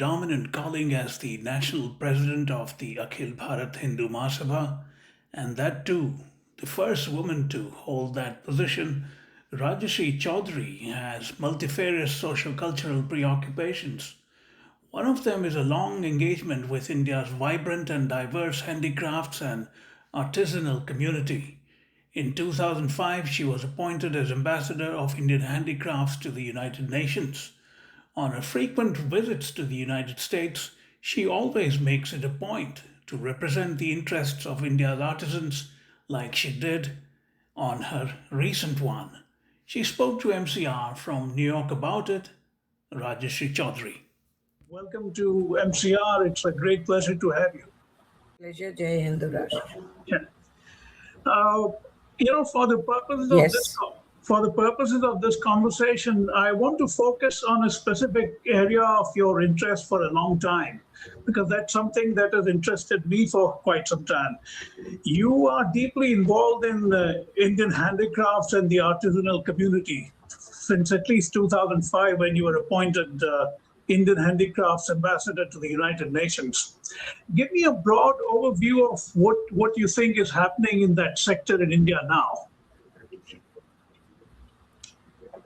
predominant calling as the national president of the Akhil Bharat Hindu Mahasbha, and that too, the first woman to hold that position, Rajyashree Chaudhuri has multifarious sociocultural preoccupations. One of them is a long engagement with India's vibrant and diverse handicrafts and artisanal community. In 2005, she was appointed as Ambassador of Indian Handicrafts to the United Nations. On her frequent visits to the United States, she always makes it a point to represent the interests of India's artisans, like she did on her recent one. She spoke to MCR from New York about it, Rajyashree Chaudhuri. Welcome to MCR. It's a great pleasure to have you. Pleasure, Jai Hindu Rashtra. Yeah. Uh, for the purposes of Yes. this conversation, I want to focus on a specific area of your interest for a long time, because that's something that has interested me for quite some time. You are deeply involved in the Indian handicrafts and the artisanal community since at least 2005, when you were appointed Indian Handicrafts Ambassador to the United Nations. Give me a broad overview of what you think is happening in that sector in India now.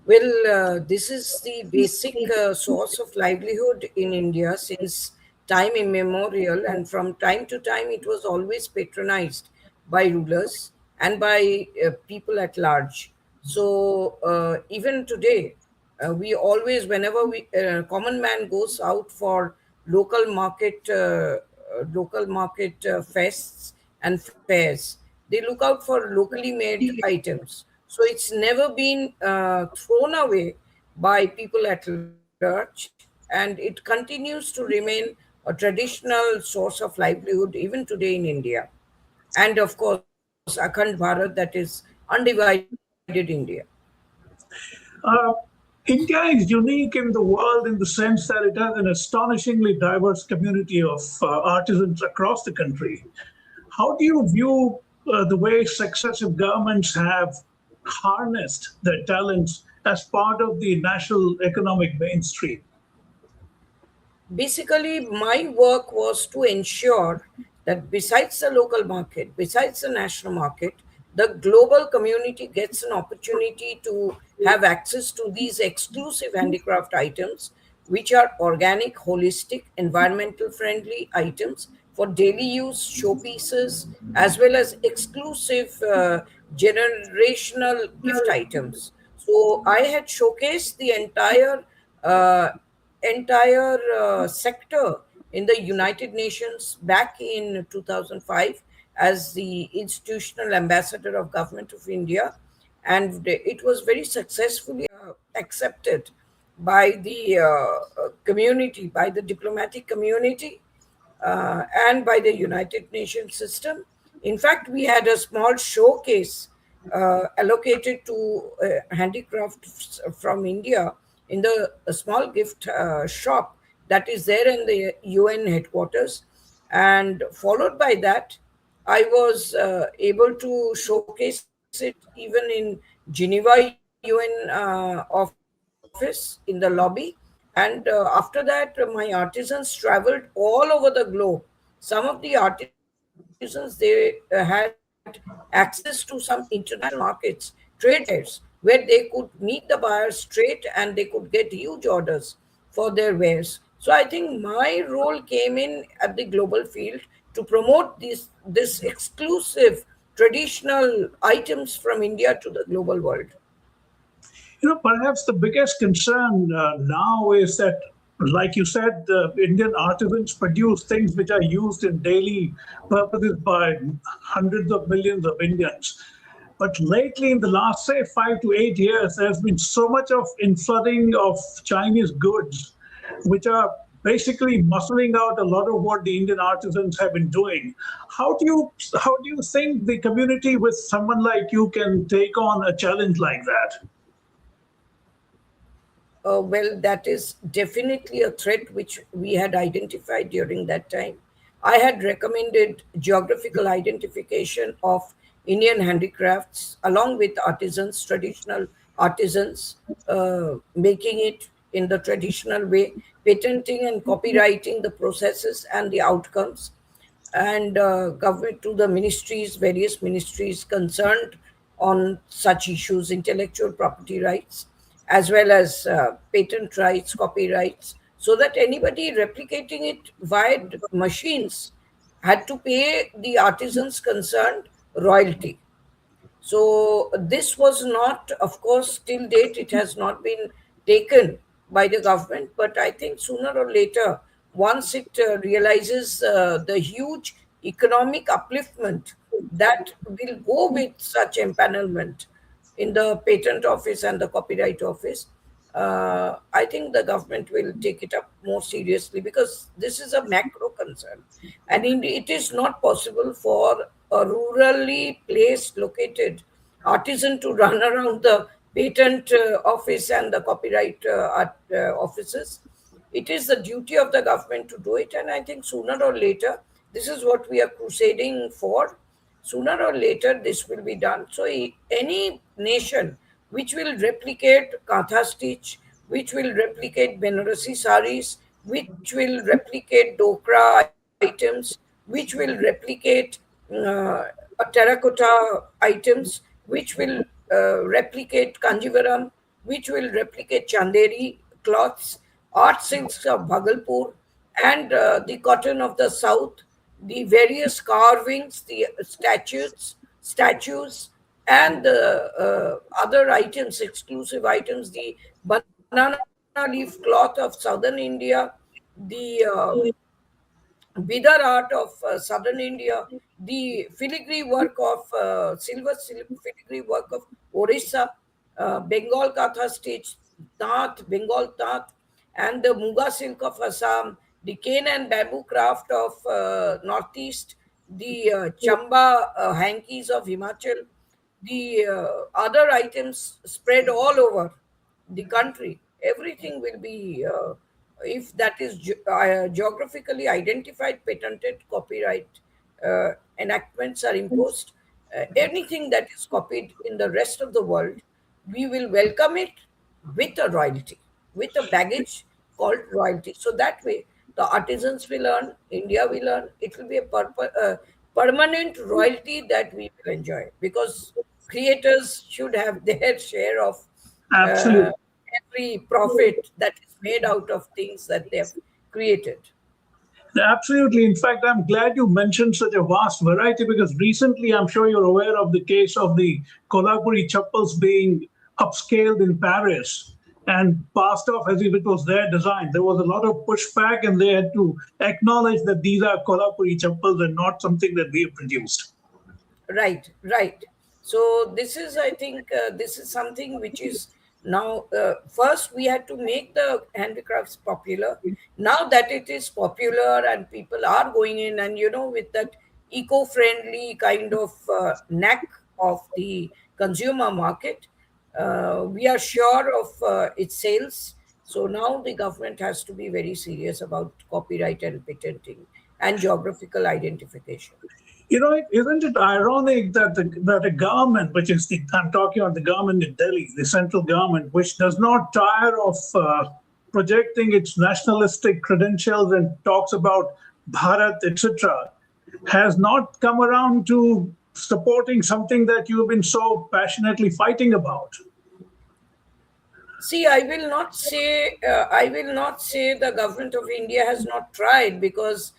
Well, this is the basic source of livelihood in India since time immemorial, and from time to time, it was always patronized by rulers and by people at large. So, even today, we always, whenever common man goes out for local market fests and fairs, they look out for locally made items. So it's never been thrown away by people at large, and it continues to remain a traditional source of livelihood even today in India. And of course, Akhand Bharat, that is undivided India. Uh, India is unique in the world in the sense that it has an astonishingly diverse community of artisans across the country. How do you view the way successive governments have harnessed their talents as part of the national economic mainstream? Basically, my work was to ensure that besides the local market, besides the national market, the global community gets an opportunity to have access to these exclusive handicraft items, which are organic, holistic, environmental friendly items for daily use, showpieces, as well as exclusive generational gift items. So I had showcased the uh, entire sector in the United Nations back in 2005 as the institutional ambassador of Government of India, and it was very successfully accepted by the community, by the diplomatic community, and by the United Nations system. In fact, we had a small showcase allocated to handicrafts from India in the a small gift shop that is there in the UN headquarters. And followed by that, I was able to showcase it even in Geneva UN office in the lobby. And after that, my artisans traveled all over the globe. Some of the artisans, they had access to some international markets, trade fairs, where they could meet the buyers straight and they could get huge orders for their wares. So I think my role came in at the global field to promote this exclusive traditional items from India to the global world. Perhaps the biggest concern now is that, like you said, the Indian artisans produce things which are used in daily purposes by hundreds of millions of Indians. But lately, in the last, say, 5 to 8 years, there's been so much of inflooding of Chinese goods, which are basically muscling out a lot of what the Indian artisans have been doing. How do you think the community with someone like you can take on a challenge like that? Well, that is definitely a threat which we had identified during that time. I had recommended geographical identification of Indian handicrafts along with artisans, traditional artisans, making it in the traditional way, patenting and copyrighting the processes and the outcomes, and government to the ministries, various ministries concerned on such issues, intellectual property rights, as well as patent rights, copyrights, so that anybody replicating it via machines had to pay the artisans concerned royalty. So this was not, of course, till date, it has not been taken by the government. But I think sooner or later, once it realizes the huge economic upliftment that will go with such empanelment in the patent office and the copyright office, I think the government will take it up more seriously, because this is a macro concern. And it is not possible for a rurally placed, located artisan to run around the patent office and the copyright offices. It is the duty of the government to do it. And I think sooner or later, this is what we are crusading for. Sooner or later, this will be done. So, any nation which will replicate Katha stitch, which will replicate Benarasi saris, which will replicate Dokra items, which will replicate uh, terracotta items, which will replicate Kanjivaram, which will replicate Chanderi cloths, art silks of Bhagalpur, and the cotton of the south, the various carvings, the statues, and the other items, exclusive items, the banana leaf cloth of southern India, the Bidar art of southern India, the filigree work of filigree work of Orissa, Bengal Katha stitch, Tat, Bengal Tat, and the Muga silk of Assam, the cane and bamboo craft of Northeast, the Chamba hankies of Himachal, the other items spread all over the country. Everything will be, if that is geographically identified, patented, copyright enactments are imposed, anything that is copied in the rest of the world, we will welcome it with a royalty, with a baggage called royalty. So that way, the artisans will earn, India will earn. It will be a permanent royalty that we will enjoy, because creators should have their share of uh, Absolutely. every profit that is made out of things that they have created. Absolutely. In fact, I'm glad you mentioned such a vast variety, because recently, I'm sure you're aware of the case of the Kolhapuri chappals being upscaled in Paris and passed off as if it was their design. There was a lot of pushback, and they had to acknowledge that these are Kolhapuri chappals and not something that we have produced. Right, right. So this is, I think, this is something which is now. First, we had to make the handicrafts popular. Now that it is popular and people are going in, and with that eco-friendly kind of knack of the consumer market, we are sure of its sales. So now the government has to be very serious about copyright and patenting and geographical identification. Isn't it ironic that that a government, which is I'm talking about the government in Delhi, the central government, which does not tire of projecting its nationalistic credentials and talks about Bharat, etc., has not come around to supporting something that you have been so passionately fighting about? See, I will not say the government of India has not tried, because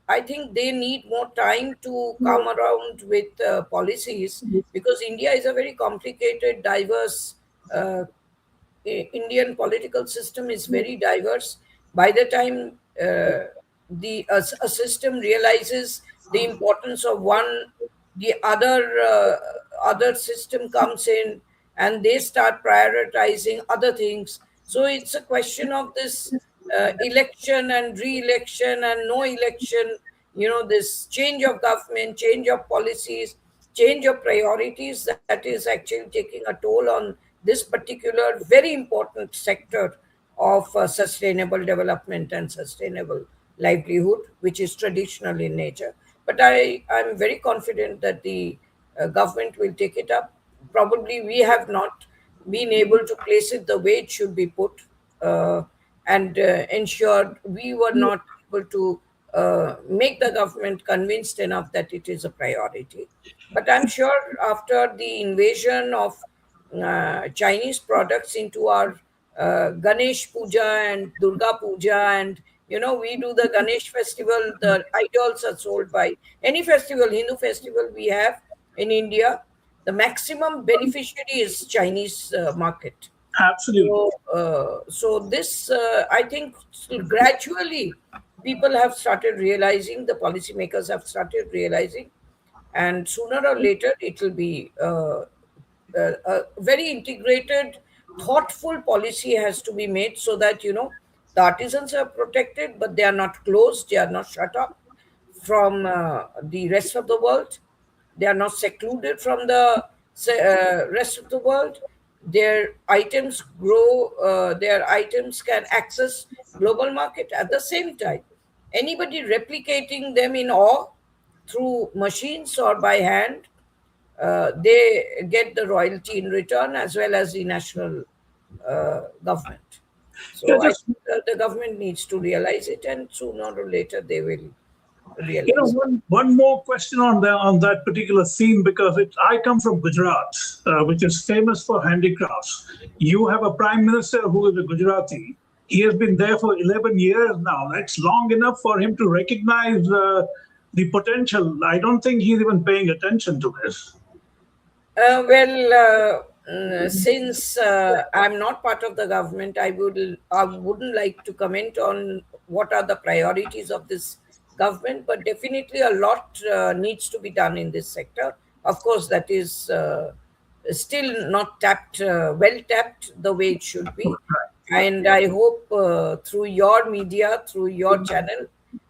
I think they need more time to come around with policies, because India is a very complicated, diverse. Indian political system is very diverse. By the time a system realizes the importance of one, the other system comes in, and they start prioritizing other things. So it's a question of this election and re-election and no election. This change of government, change of policies, change of priorities, that is actually taking a toll on this particular very important sector of sustainable development and sustainable livelihood, which is traditional in nature. But I'm very confident that the government will take it up. Probably we have not been able to place it the way it should be put, uh, and ensured we were not able to make the government convinced enough that it is a priority. But I'm sure after the invasion of Chinese products into our Ganesh Puja and Durga Puja, and we do the Ganesh festival, the idols are sold by any festival, Hindu festival we have in India. The maximum beneficiary is Chinese market. Absolutely. So this, I think, gradually people have started realizing, the policymakers have started realizing, and sooner or later it will be a very integrated, thoughtful policy has to be made so that the artisans are protected, but they are not closed, they are not shut up from the rest of the world. They are not secluded from the rest of the world. Their items grow, their items can access global market. At the same time, anybody replicating them in awe through machines or by hand, they get the royalty in return, as well as the national government. Yeah, So I just think the government needs to realize it, and sooner or later they will realize. one more question on that particular theme, because I come from Gujarat, which is famous for handicrafts. You have a prime minister who is a Gujarati. He has been there for 11 years now. That's long enough for him to recognize the potential. I don't think he's even paying attention to this. Since I'm not part of the government, I wouldn't like to comment on what are the priorities of this government, but definitely a lot needs to be done in this sector. Of course, that is still not tapped, well tapped the way it should be. And I hope through your media, through your channel,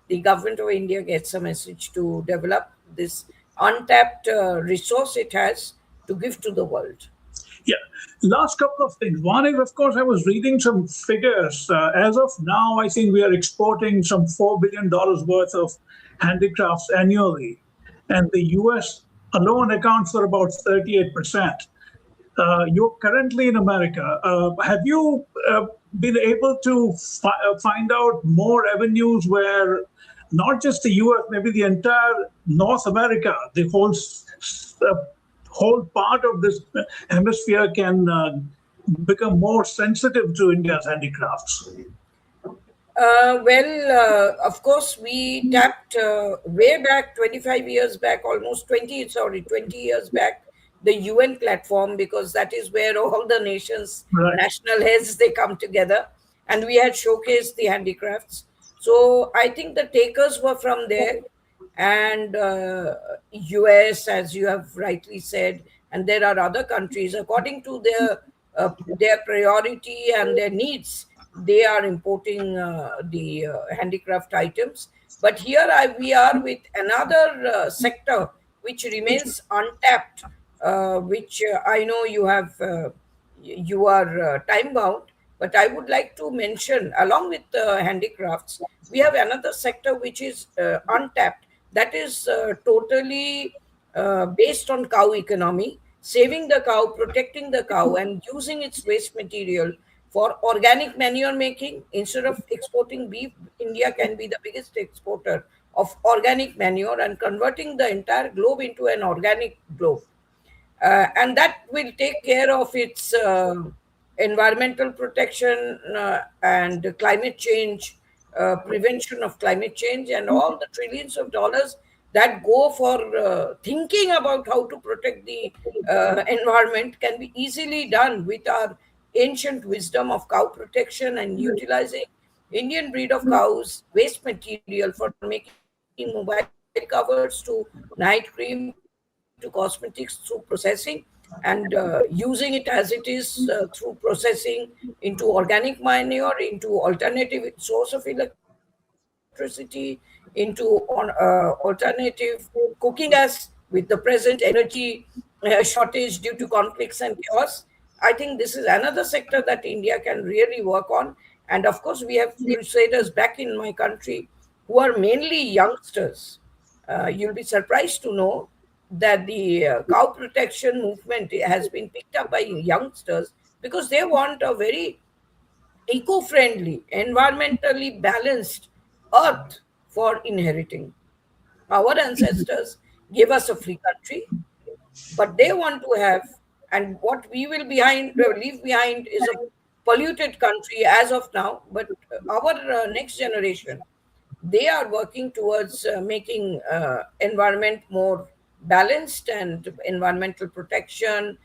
the government of India gets a message to develop this untapped resource it has to give to the world. Yeah. Last couple of things. One is, of course, I was reading some figures. As of now, I think we are exporting some $4 billion worth of handicrafts annually. And the US alone accounts for about 38%. You're currently in America. Have you been able to find out more avenues where not just the US, maybe the entire North America, the whole part of this hemisphere can become more sensitive to India's handicrafts? Of course, we tapped way back, 25 years back, almost 20 years back, the UN platform, because that is where all the nations, Right. national heads, they come together. And we had showcased the handicrafts. So I think the takers were from there. And US, as you have rightly said, and there are other countries, according to their priority and their needs, they are importing the handicraft items. But here we are with another sector which remains untapped, which I know you are time bound, but I would like to mention, along with handicrafts, we have another sector which is untapped, that is totally based on cow economy, saving the cow, protecting the cow, and using its waste material for organic manure making. Instead of exporting beef, India can be the biggest exporter of organic manure and converting the entire globe into an organic globe. And that will take care of its environmental protection and climate change, prevention of climate change, and all the trillions of dollars that go for thinking about how to protect the environment can be easily done with our ancient wisdom of cow protection and utilizing Indian breed of cows waste material for making mobile covers to night cream to cosmetics through processing, and using it as it is through processing into organic manure, into alternative source of electricity, into alternative cooking gas with the present energy shortage due to conflicts and chaos. I think this is another sector that India can really work on. And of course, we have crusaders back in my country who are mainly youngsters. You'll be surprised to know that the cow protection movement has been picked up by youngsters because they want a very eco-friendly, environmentally balanced earth for inheriting. Our ancestors gave us a free country, but they want to have, and what we will leave behind is a polluted country as of now. But our next generation, they are working towards making environment more balanced, and environmental protection,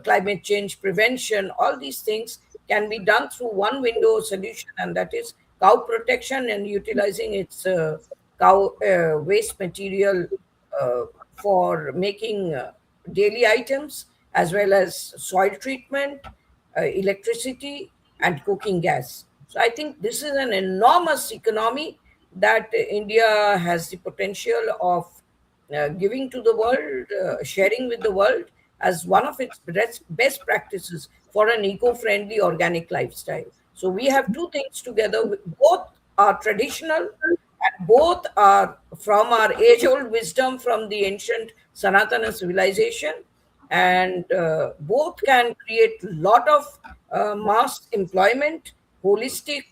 climate change prevention, all these things can be done through one window solution, and that is cow protection and utilizing its cow waste material uh, for making daily items, as well as soil treatment, electricity, and cooking gas. So I think this is an enormous economy that India has the potential of giving to the world, sharing with the world as one of its best practices for an eco-friendly organic lifestyle. So we have two things together. Both are traditional, and both are from our age-old wisdom from the ancient Sanatana civilization, and both can create a lot of mass employment, holistic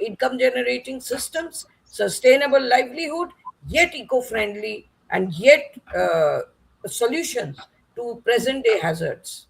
income generating systems, sustainable livelihood, yet eco-friendly, and yet solutions to present day hazards.